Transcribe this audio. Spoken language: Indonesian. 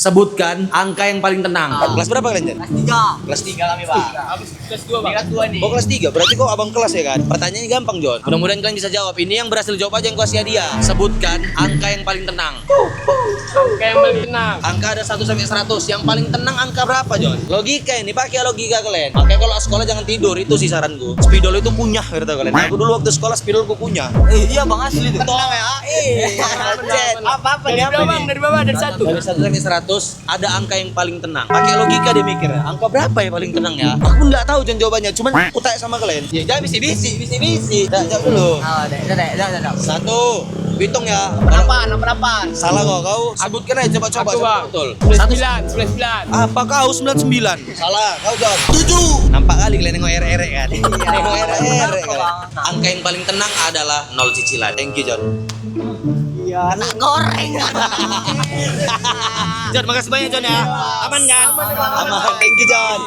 Sebutkan angka yang paling tenang. Kelas berapa kalian, Jan? Kelas 3 kami, Pak. Habis kelas 2, Bang. Kelas 2 nih. Oh, kelas 3. Berarti kok abang kelas ya kan? Pertanyaannya gampang, Jon. Mudah-mudahan kalian bisa jawab. Ini yang berhasil jawab aja yang kasih hadiah. Sebutkan angka yang paling tenang. Angka yang paling tenang. Angka ada 1 sampai 100. Yang paling tenang angka berapa, Jon? Logika ini, pakai logika kalian. Makanya kalau sekolah jangan tidur, itu sih saranku. Spidol itu punya, kata kalian. Aku dulu waktu sekolah spidol ku punya. Iya, Bang, asli tuh. Tenang ya. Apa Dari nih? bawah, Bang, dari bawah, dari 1. Dari 1 sampai 100 ada angka yang paling tenang. Pakai logika dia mikir, angka berapa ya paling tenang ya? Aku nggak tahu Jon jawabannya, cuman aku tanya sama kalian. Ya jangan bisi-bisi. Jawab dulu. Oh, udah. 1, hitung ya. Apaan? Salah kau sebutkan aja coba-coba. Aku, Bang. Betul. 99. Apa kau 99? Salah, kau jawab 7. Nampak kali kalian nengok erek-erek kan? Nengok erek-erek kan? Angka yang paling tenang adalah 0 cicilan. Thank you, Jon. Iya. Goreng. Jon, makasih banyak Jon ya. Aman kan? Aman. Thank you, Jon.